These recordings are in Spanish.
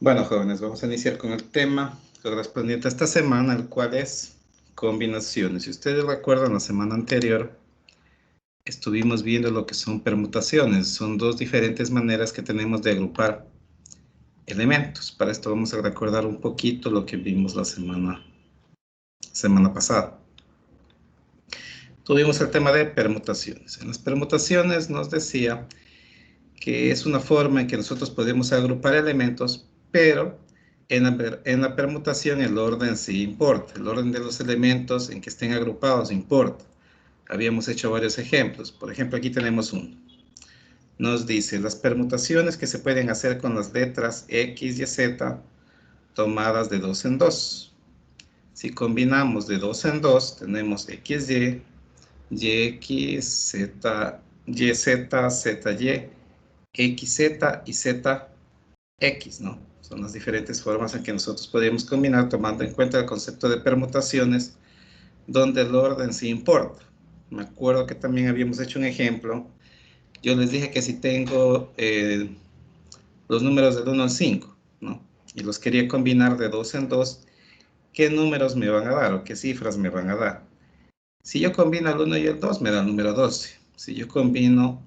Bueno, jóvenes, vamos a iniciar con el tema correspondiente a esta semana, el cual es combinaciones. Si ustedes recuerdan, la semana anterior estuvimos viendo lo que son permutaciones. Son dos diferentes maneras que tenemos de agrupar elementos. Para esto vamos a recordar un poquito lo que vimos la semana pasada. Tuvimos el tema de permutaciones. En las permutaciones nos decía que es una forma en que nosotros podemos agrupar elementos, pero en la permutación el orden sí importa. El orden de los elementos en que estén agrupados importa. Habíamos hecho varios ejemplos. Por ejemplo, aquí tenemos uno. Nos dice las permutaciones que se pueden hacer con las letras X y Z tomadas de 2 en 2. Si combinamos de 2 en 2, tenemos XY, YX, Z, YZ, ZY, XZ y ZX, ¿no? Son las diferentes formas en que nosotros podemos combinar tomando en cuenta el concepto de permutaciones, donde el orden sí importa. Me acuerdo que también habíamos hecho un ejemplo. Yo les dije que si tengo los números del 1 al 5, ¿no? Y los quería combinar de 2 en 2, ¿qué números me van a dar o qué cifras me van a dar? Si yo combino el 1 y el 2, me da el número 12. Si yo combino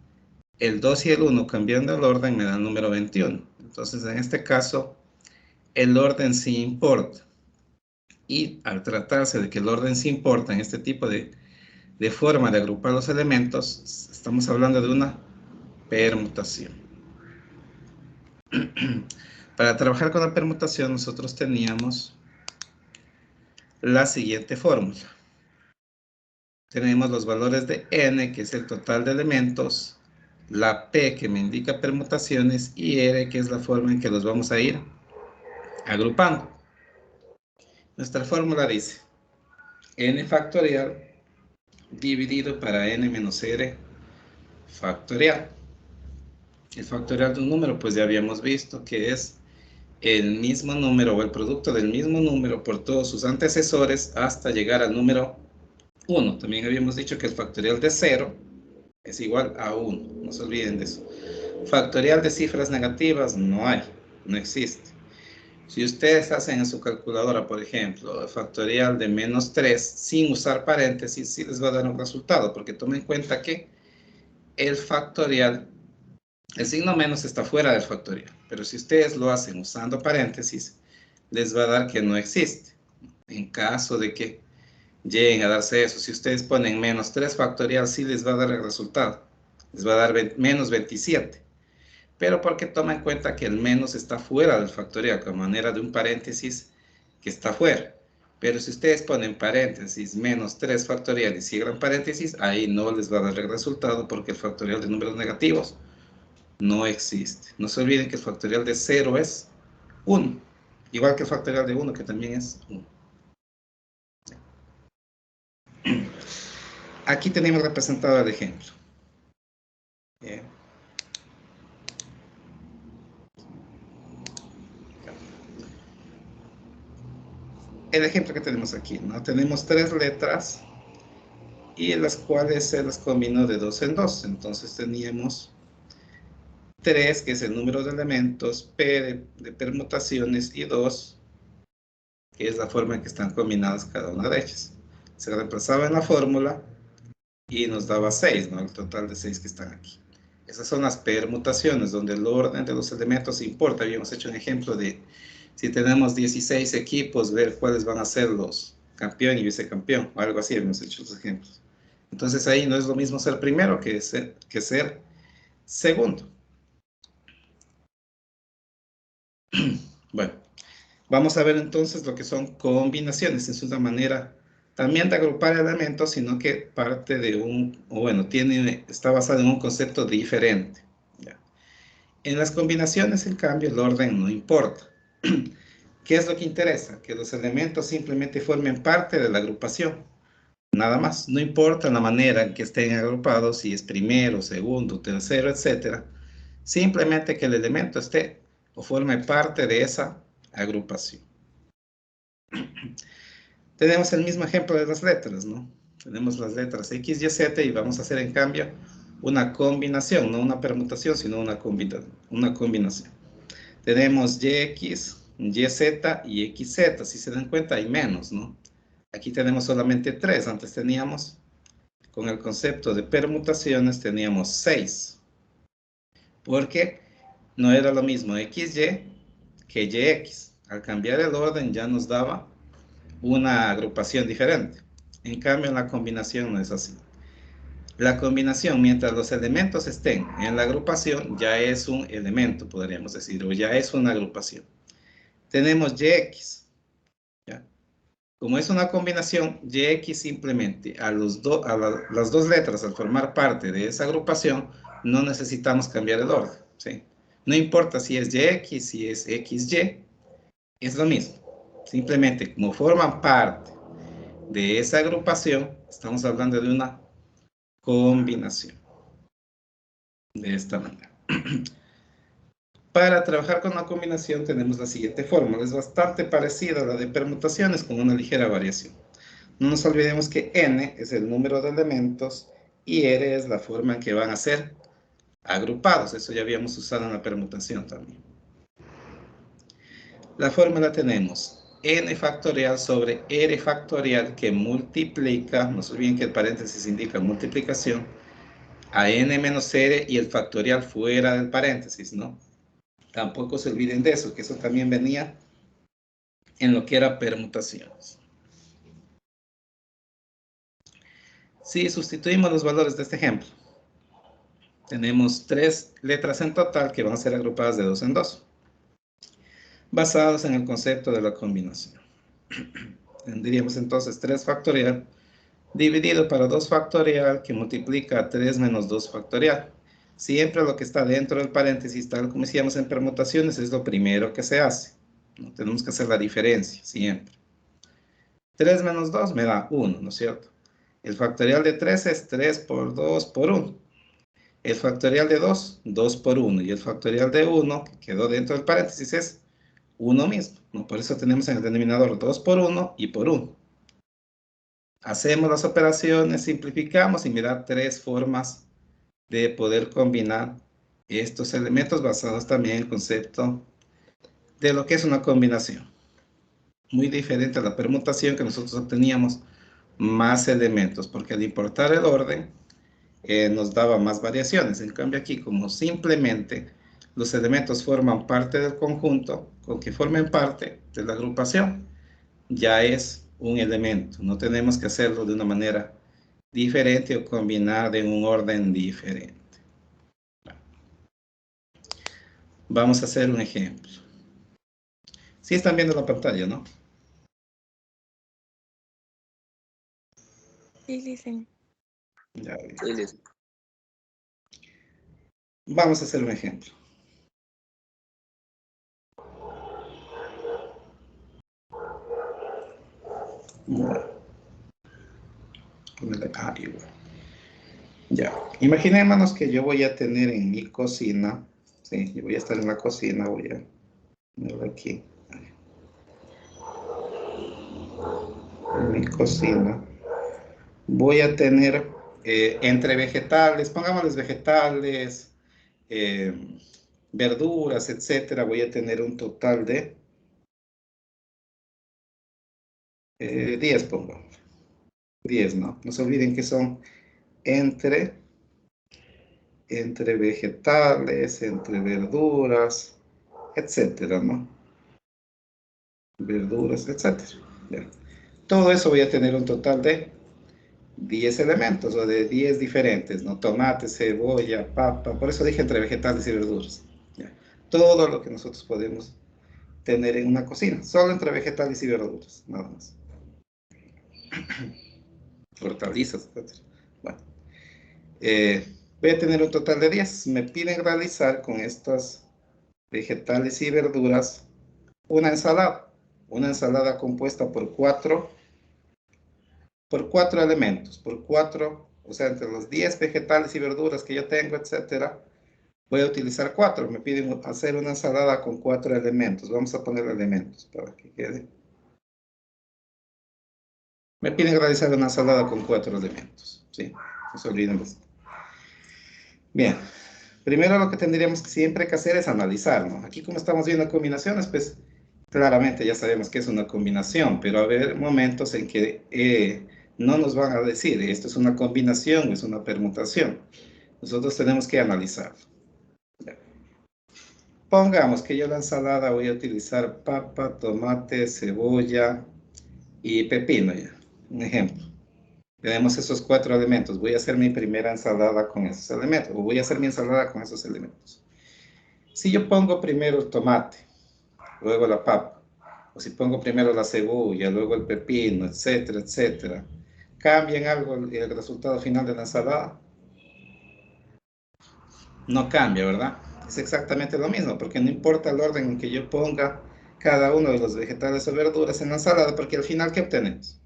el 2 y el 1 cambiando el orden, me da el número 21. Entonces, en este caso, el orden sí importa. Y al tratarse de que el orden sí importa en este tipo de forma de agrupar los elementos, estamos hablando de una permutación. Para trabajar con la permutación, nosotros teníamos la siguiente fórmula. Tenemos los valores de n, que es el total de elementos, la p, que me indica permutaciones, y r, que es la forma en que los vamos a ir agrupando. Nuestra fórmula dice n factorial dividido para n menos r factorial. El factorial de un número, pues ya habíamos visto que es el mismo número o el producto del mismo número por todos sus antecesores hasta llegar al número 1. También habíamos dicho que el factorial de 0 es igual a 1. No se olviden de eso. Factorial de cifras negativas no hay, no existe. Si ustedes hacen en su calculadora, por ejemplo, el factorial de menos 3 sin usar paréntesis, sí les va a dar un resultado, porque tomen en cuenta que el factorial, el signo menos está fuera del factorial, pero si ustedes lo hacen usando paréntesis, les va a dar que no existe. En caso de que lleguen a darse eso, si ustedes ponen menos 3 factorial, sí les va a dar el resultado, les va a dar menos 27. Pero porque toma en cuenta que el menos está fuera del factorial, como manera de un paréntesis que está fuera. Pero si ustedes ponen paréntesis menos 3 factorial y cierran paréntesis, ahí no les va a dar el resultado porque el factorial de números negativos no existe. No se olviden que el factorial de 0 es 1, igual que el factorial de 1, que también es 1. Aquí tenemos representado el ejemplo. Bien. El ejemplo que tenemos aquí, ¿no? Tenemos 3 letras y las cuales se las combinó de 2 en 2. Entonces teníamos 3, que es el número de elementos, P de permutaciones, y 2, que es la forma en que están combinadas cada una de ellas. Se reemplazaba en la fórmula y nos daba 6, ¿no? El total de 6 que están aquí. Esas son las permutaciones, donde el orden de los elementos importa. Habíamos hecho un ejemplo de, si tenemos 16 equipos, ver cuáles van a ser los campeón y vicecampeón, o algo así, habíamos hecho los ejemplos. Entonces ahí no es lo mismo ser primero que ser segundo. Bueno, vamos a ver entonces lo que son combinaciones. Es una manera también de agrupar elementos, sino que parte de está basado en un concepto diferente. ¿Ya? En las combinaciones, en cambio, el orden no importa. ¿Qué es lo que interesa? Que los elementos simplemente formen parte de la agrupación. Nada más. No importa la manera en que estén agrupados, si es primero, segundo, tercero, etc. Simplemente que el elemento esté o forme parte de esa agrupación. Tenemos el mismo ejemplo de las letras, ¿no? Tenemos las letras X, Y, Z y vamos a hacer en cambio una combinación, no una permutación, sino una combinación. Tenemos YX, YZ y XZ. Si se dan cuenta, hay menos, ¿no? Aquí tenemos solamente 3. Antes teníamos, con el concepto de permutaciones, teníamos 6. Porque no era lo mismo XY que YX. Al cambiar el orden ya nos daba una agrupación diferente. En cambio, en la combinación no es así. La combinación, mientras los elementos estén en la agrupación, ya es un elemento, podríamos decir, o ya es una agrupación. Tenemos YX. ¿Ya? Como es una combinación, YX simplemente a las dos letras, al formar parte de esa agrupación, no necesitamos cambiar el orden. ¿Sí? No importa si es YX, si es XY, es lo mismo. Simplemente, como forman parte de esa agrupación, estamos hablando de una combinación. De esta manera. Para trabajar con la combinación tenemos la siguiente fórmula. Es bastante parecida a la de permutaciones con una ligera variación. No nos olvidemos que n es el número de elementos y r es la forma en que van a ser agrupados. Eso ya habíamos usado en la permutación también. La fórmula tenemos n factorial sobre r factorial que multiplica, no se olviden que el paréntesis indica multiplicación, a n menos r y el factorial fuera del paréntesis, ¿no? Tampoco se olviden de eso, que eso también venía en lo que era permutaciones. Si sustituimos los valores de este ejemplo, tenemos 3 letras en total que van a ser agrupadas de 2 en 2, basados en el concepto de la combinación. Tendríamos entonces 3 factorial dividido para 2 factorial que multiplica a 3 menos 2 factorial. Siempre lo que está dentro del paréntesis, tal como hacíamos en permutaciones, es lo primero que se hace. No tenemos que hacer la diferencia, siempre. 3 menos 2 me da 1, ¿no es cierto? El factorial de 3 es 3 por 2 por 1. El factorial de 2, 2 por 1. Y el factorial de 1, que quedó dentro del paréntesis, es 1 mismo, ¿no? Por eso tenemos en el denominador 2 por 1 y por 1. Hacemos las operaciones, simplificamos y me da 3 formas de poder combinar estos elementos basados también en el concepto de lo que es una combinación. Muy diferente a la permutación que nosotros obteníamos más elementos, porque al importar el orden nos daba más variaciones. En cambio aquí, como simplemente los elementos forman parte del conjunto, con que formen parte de la agrupación, ya es un elemento. No tenemos que hacerlo de una manera diferente o combinar en un orden diferente. Vamos a hacer un ejemplo. Sí están viendo la pantalla, ¿no? Sí, dicen. Ya vi. Sí, listo. Vamos a hacer un ejemplo. Bueno. Igual. Ya. Imaginémonos que yo voy a tener en mi cocina, sí, yo voy a estar en la cocina, voy a ponerlo aquí. En mi cocina. Voy a tener entre vegetales, pongámosles vegetales, verduras, etcétera, voy a tener un total de 10, pongamos. 10, ¿no? No se olviden que son entre vegetales, entre verduras, etcétera, ¿no? Verduras, etcétera. Ya. Todo eso voy a tener un total de 10 elementos o de 10 diferentes, ¿no? Tomate, cebolla, papa, por eso dije entre vegetales y verduras. ¿Ya? Todo lo que nosotros podemos tener en una cocina, solo entre vegetales y verduras, nada más. Hortalizas, etc. Bueno, voy a tener un total de 10. Me piden realizar con estos vegetales y verduras una ensalada compuesta por 4 elementos, por 4, o sea, entre los 10 vegetales y verduras que yo tengo, etcétera, voy a utilizar 4. Me piden hacer una ensalada con 4 elementos. Vamos a poner elementos para que quede. Me piden realizar una ensalada con 4 elementos, ¿sí? No se olviden de esto. Bien, Primero lo que tendríamos que siempre que hacer es analizar, ¿no? Aquí como estamos viendo combinaciones, pues claramente ya sabemos que es una combinación, pero va a haber momentos en que no nos van a decir, esto es una combinación o es una permutación. Nosotros tenemos que analizarlo. Pongamos que yo la ensalada voy a utilizar papa, tomate, cebolla y pepino ya. Un ejemplo. Tenemos esos 4 elementos. Voy a hacer mi primera ensalada con esos elementos. O voy a hacer mi ensalada con esos elementos. Si yo pongo primero el tomate, luego la papa, o si pongo primero la cebolla, luego el pepino, etcétera, etcétera, ¿cambia en algo el resultado final de la ensalada? No cambia, ¿verdad? Es exactamente lo mismo, porque no importa el orden en que yo ponga cada uno de los vegetales o verduras en la ensalada, porque al final, ¿qué obtenemos?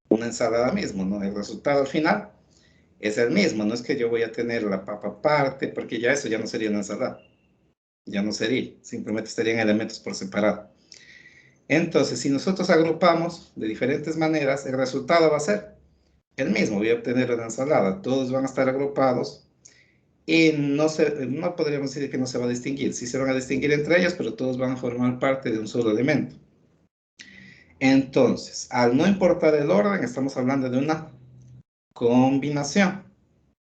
Una ensalada mismo, ¿no? El resultado al final es el mismo, no es que yo voy a tener la papa aparte, porque ya eso ya no sería una ensalada, ya no sería, simplemente estarían elementos por separado. Entonces, si nosotros agrupamos de diferentes maneras, el resultado va a ser el mismo, voy a obtener una ensalada, todos van a estar agrupados y no podríamos decir que no se va a distinguir, sí se van a distinguir entre ellos, pero todos van a formar parte de un solo elemento. Entonces, al no importar el orden, estamos hablando de una combinación.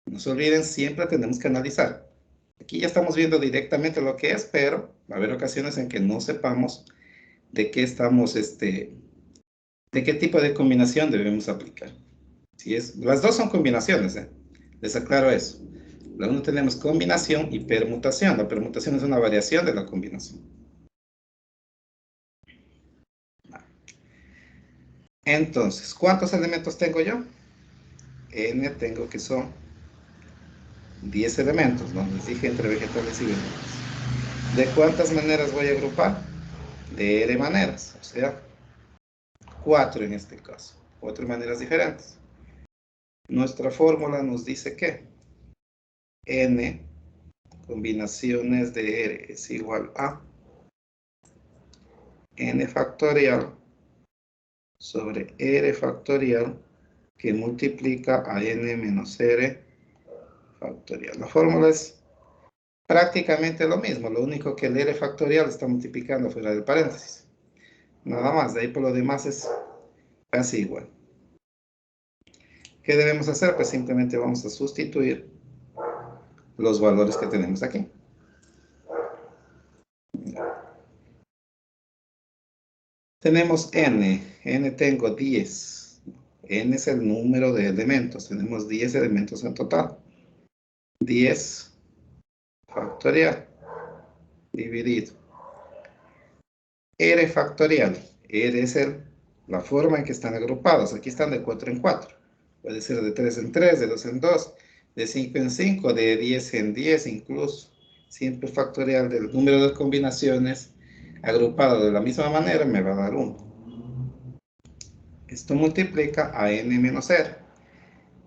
No se olviden, siempre tenemos que analizar. Aquí ya estamos viendo directamente lo que es, pero va a haber ocasiones en que no sepamos de qué estamos, de qué tipo de combinación debemos aplicar. Las dos son combinaciones, les aclaro eso. La uno tenemos combinación y permutación. La permutación es una variación de la combinación. Entonces, ¿cuántos elementos tengo yo? N tengo que son 10 elementos, ¿no? Les dije entre vegetales y verduras. ¿De cuántas maneras voy a agrupar? De N maneras, o sea, 4 en este caso. 4 maneras diferentes. Nuestra fórmula nos dice que N combinaciones de R es igual a N factorial sobre R factorial que multiplica a N menos R factorial. La fórmula es prácticamente lo mismo, lo único que el R factorial está multiplicando fuera del paréntesis. Nada más, de ahí por lo demás es casi igual. ¿Qué debemos hacer? Pues simplemente vamos a sustituir los valores que tenemos aquí. Tenemos N tengo 10. N es el número de elementos, tenemos 10 elementos en total. 10 factorial dividido. R factorial, R es la forma en que están agrupados, aquí están de 4 en 4. Puede ser de 3 en 3, de 2 en 2, de 5 en 5, de 10 en 10 incluso. Siempre factorial del número de combinaciones agrupado de la misma manera me va a dar 1. Esto multiplica a N menos R.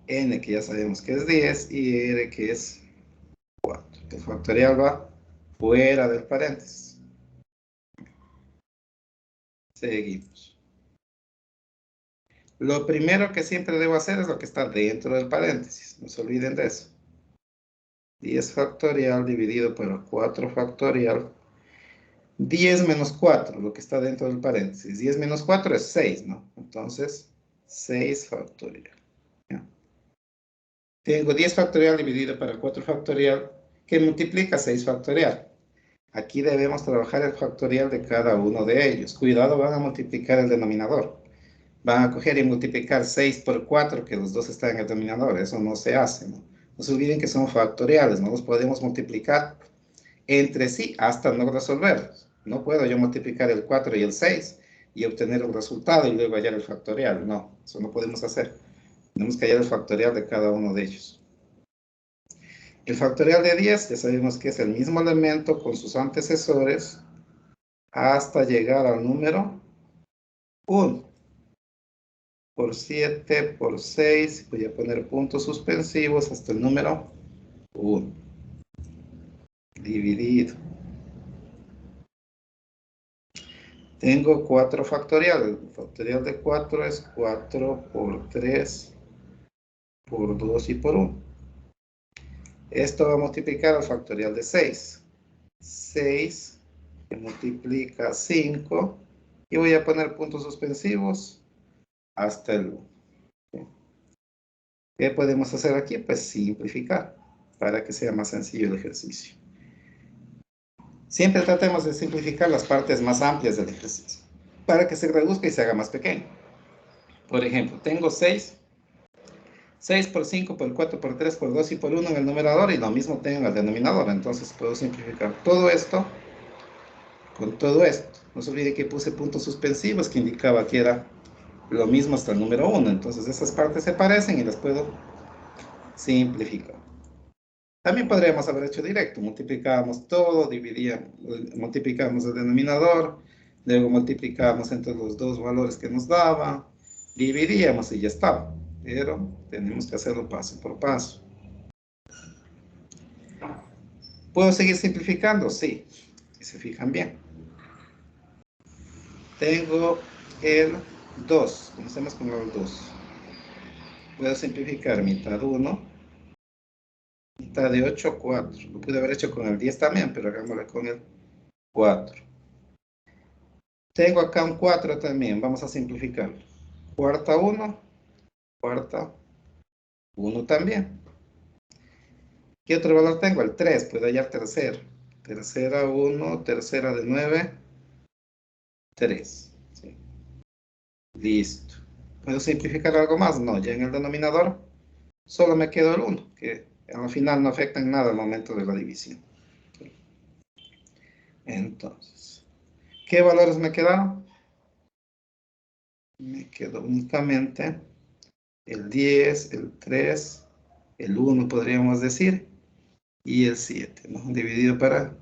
N que ya sabemos que es 10 y R que es 4. El factorial va fuera del paréntesis. Seguimos. Lo primero que siempre debo hacer es lo que está dentro del paréntesis. No se olviden de eso. 10 factorial dividido por 4 factorial. 10 menos 4, lo que está dentro del paréntesis. 10 menos 4 es 6, ¿no? Entonces, 6 factorial. ¿Ya? Tengo 10 factorial dividido por 4 factorial, que multiplica 6 factorial. Aquí debemos trabajar el factorial de cada uno de ellos. Cuidado, van a multiplicar el denominador. Van a coger y multiplicar 6 por 4, que los dos están en el denominador. Eso no se hace, ¿no? No se olviden que son factoriales, no los podemos multiplicar entre sí hasta no resolverlos. No puedo yo multiplicar el 4 y el 6 y obtener un resultado y luego hallar el factorial. No, eso no podemos hacer. Tenemos que hallar el factorial de cada uno de ellos. El factorial de 10 ya sabemos que es el mismo elemento con sus antecesores hasta llegar al número 1. Por 7, por 6, voy a poner puntos suspensivos hasta el número 1. Dividido. Tengo 4 factoriales. El factorial de 4 es 4 por 3, por 2 y por 1. Esto va a multiplicar al factorial de 6. 6 que multiplica 5. Y voy a poner puntos suspensivos hasta el 1. ¿Qué podemos hacer aquí? Pues simplificar para que sea más sencillo el ejercicio. Siempre tratemos de simplificar las partes más amplias del ejercicio para que se reduzca y se haga más pequeño. Por ejemplo, tengo 6 por 5 por 4 por 3 por 2 y por 1 en el numerador y lo mismo tengo en el denominador. Entonces puedo simplificar todo esto con todo esto. No se olvide que puse puntos suspensivos que indicaba que era lo mismo hasta el número 1. Entonces esas partes se parecen y las puedo simplificar. También podríamos haber hecho directo. Multiplicábamos todo, multiplicábamos el denominador, luego multiplicábamos entre los dos valores que nos daba, dividíamos y ya estaba. Pero tenemos que hacerlo paso por paso. ¿Puedo seguir simplificando? Sí, si se fijan bien. Tengo el 2. Comencemos con el 2. Puedo simplificar mitad 1, mitad de 8, 4. Lo pude haber hecho con el 10 también, pero hagámoslo con el 4. Tengo acá un 4 también. Vamos a simplificarlo. Cuarta 1, cuarta 1 también. ¿Qué otro valor tengo? El 3. Puedo hallar tercero. Tercera 1, tercera de 9, 3. ¿Sí? Listo. ¿Puedo simplificar algo más? No, ya en el denominador solo me quedó el 1, que al final no afecta en nada al momento de la división. Entonces, ¿qué valores me quedaron? Me quedó únicamente el 10, el 3, el 1 podríamos decir, y el 7, ¿no? Dividido para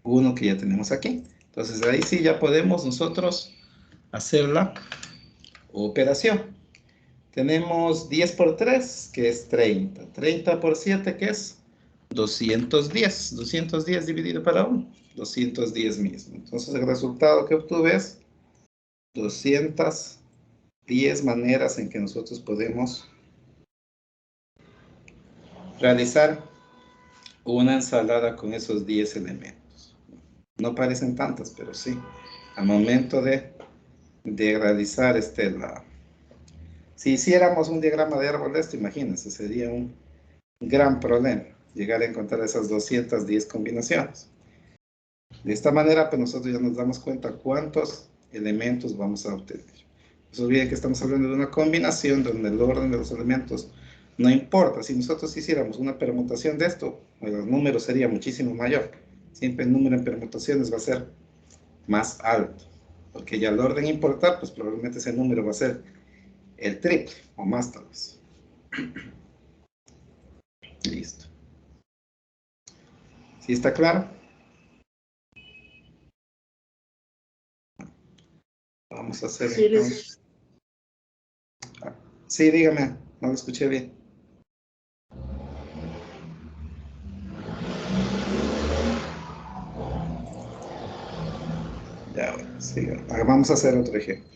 1 que ya tenemos aquí. Entonces ahí sí ya podemos nosotros hacer la operación. Tenemos 10 por 3, que es 30. 30 por 7, que es 210. 210 dividido para 1. 210 mismo. Entonces el resultado que obtuve es 210 maneras en que nosotros podemos realizar una ensalada con esos 10 elementos. No parecen tantas, pero sí. Al momento de realizar si hiciéramos un diagrama de árbol de esto, imagínense, sería un gran problema llegar a encontrar esas 210 combinaciones. De esta manera, pues nosotros ya nos damos cuenta cuántos elementos vamos a obtener. No se olviden que estamos hablando de una combinación donde el orden de los elementos no importa. Si nosotros hiciéramos una permutación de esto, el número sería muchísimo mayor. Siempre el número en permutaciones va a ser más alto. Porque ya el orden importar, pues probablemente ese número va a ser el triple o más tal vez. Listo. ¿Sí está claro? Vamos a hacer entonces. Sí, dígame, no lo escuché bien. Ya, bueno, sí, vamos a hacer otro ejemplo.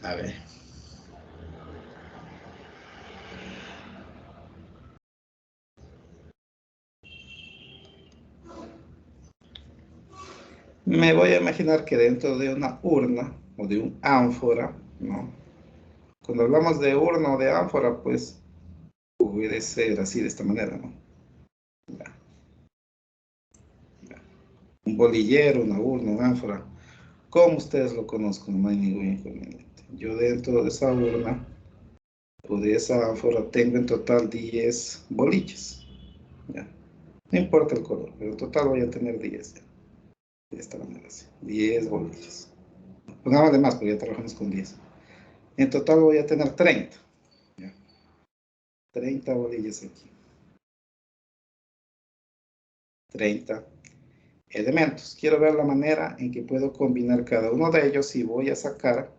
A ver. Me voy a imaginar que dentro de una urna o de un ánfora, ¿no? Cuando hablamos de urna o de ánfora, pues puede ser así, de esta manera, ¿no? Ya. Ya. Un bolillero, una urna, un ánfora, como ustedes lo conozcan, no hay ningún inconveniente. Yo dentro de esa urna o de esa ánfora tengo en total 10 bolillas. ¿Ya? No importa el color, pero en total voy a tener 10. ¿Ya? De esta manera, así. 10 bolillas. Pongámosle más, porque ya trabajamos con 10. En total voy a tener 30. ¿Ya? 30 bolillas aquí. 30 elementos. Quiero ver la manera en que puedo combinar cada uno de ellos y voy a sacar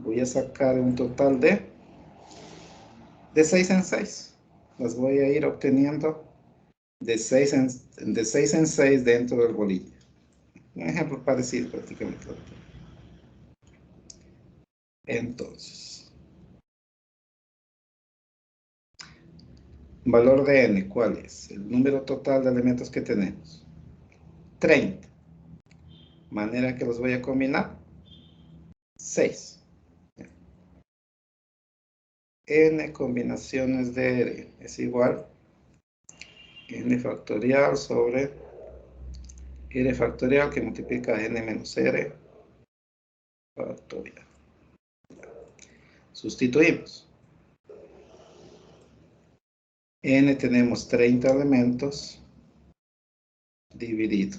un total de 6 en 6. las voy a ir obteniendo de 6 en 6 dentro del bolillo. Un ejemplo parecido prácticamente. Entonces, valor de n, ¿cuál es? El número total de elementos que tenemos. 30. Manera que los voy a combinar. 6. N combinaciones de R es igual n factorial sobre r factorial que multiplica n menos r factorial. Sustituimos. N tenemos 30 elementos dividido.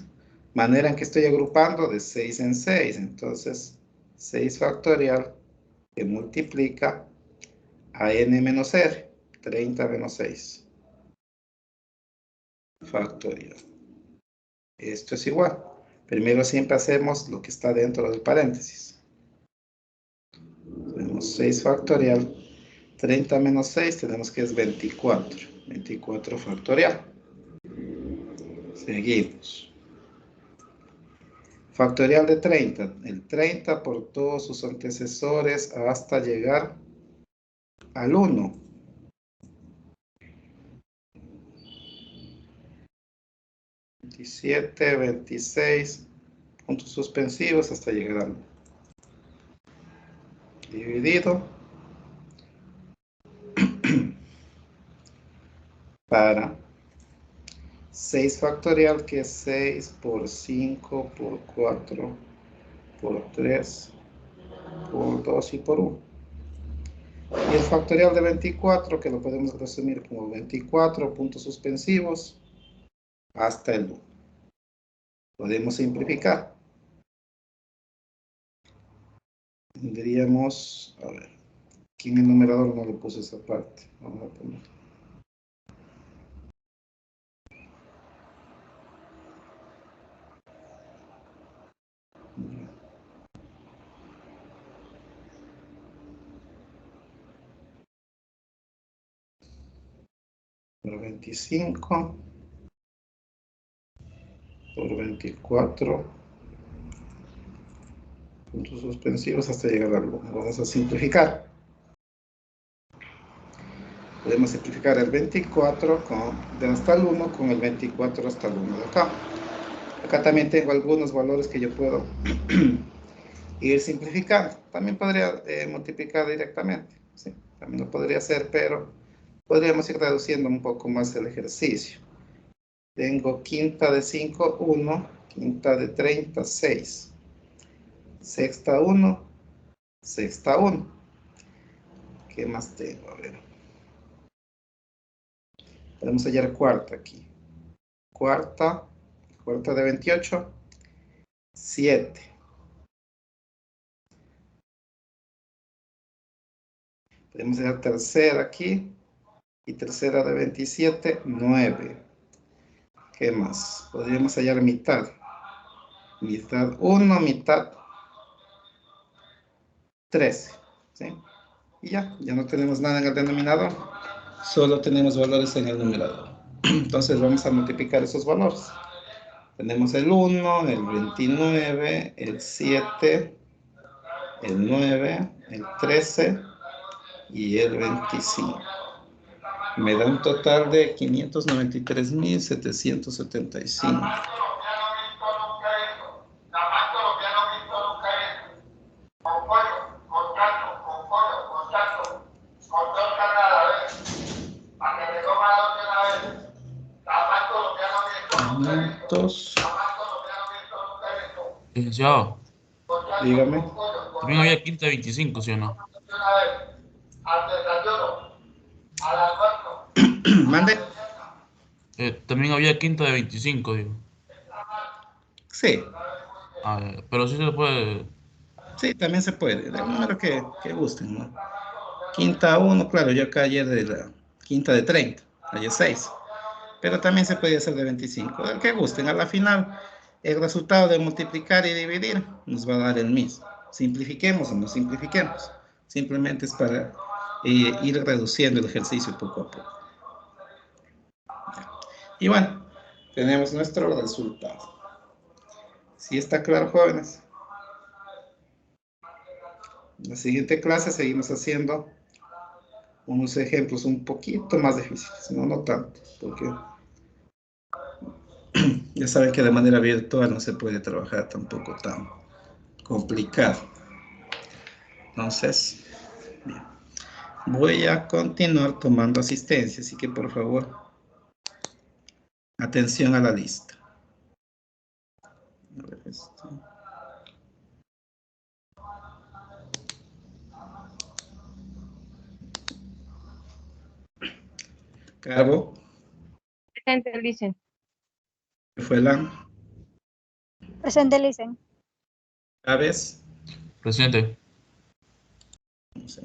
Manera en que estoy agrupando de 6 en 6. Entonces, 6 factorial que multiplica a n menos r. 30 menos 6. Factorial. Esto es igual. Primero siempre hacemos lo que está dentro del paréntesis. Tenemos 6 factorial. 30 menos 6 tenemos que es 24. 24 factorial. Seguimos. Factorial de 30. El 30 por todos sus antecesores hasta llegar al 1. 27, 26, puntos suspensivos hasta llegar al 1. Dividido para 6 factorial, que es 6 por 5 por 4 por 3 por 2 y por 1. Y el factorial de 24, que lo podemos resumir como 24 puntos suspensivos hasta el 1. Podemos simplificar. Tendríamos, a ver, aquí en el numerador no le puse esa parte. Vamos a poner. Por 25 por 24 puntos suspensivos hasta llegar al 1. Vamos a simplificar. Podemos simplificar el 24 de hasta el 1 con el 24 hasta el 1 de acá. Acá también tengo algunos valores que yo puedo ir simplificando. También podría multiplicar directamente. ¿Sí? También lo podría hacer, pero podríamos ir reduciendo un poco más el ejercicio. Tengo quinta de 5, 1. Quinta de 30, 6. Sexta 1. Sexta 1. ¿Qué más tengo? A ver. Podemos hallar cuarta aquí. Cuarta de 28. 7. Podemos hallar tercera aquí. Y tercera de 27, 9. ¿Qué más? Podríamos hallar mitad. Mitad 1, mitad 13. ¿Sí? Y ya no tenemos nada en el denominador. Solo tenemos valores en el numerador. Entonces vamos a multiplicar esos valores. Tenemos el 1, el 29, el 7, el 9, el 13 y el 25. Me da un total de 593,775. Licenciado, Dígame. también había quinta de 25, ¿sí o no? Mande. También había quinta de 25, digo. Sí, Pero sí se le puede. sí, también se puede. El número que gusten, ¿no? Quinta 1, claro, yo acá ayer de la quinta de 30, ayer 6. Pero también se puede hacer de 25, el que gusten. A la final, el resultado de multiplicar y dividir nos va a dar el mismo. Simplifiquemos o no simplifiquemos. Simplemente es para ir reduciendo el ejercicio poco a poco. Y bueno, tenemos nuestro resultado. ¿Sí está claro, jóvenes? En la siguiente clase seguimos haciendo unos ejemplos un poquito más difíciles, no tanto, porque ya saben que de manera virtual no se puede trabajar tampoco tan complicado. Entonces, bien. Voy a continuar tomando asistencia, así que por favor, atención a la lista. A ver esto. Cabo, Presente, Licen. Fuelan, Presente, Licen. Chávez, Presente. no sé.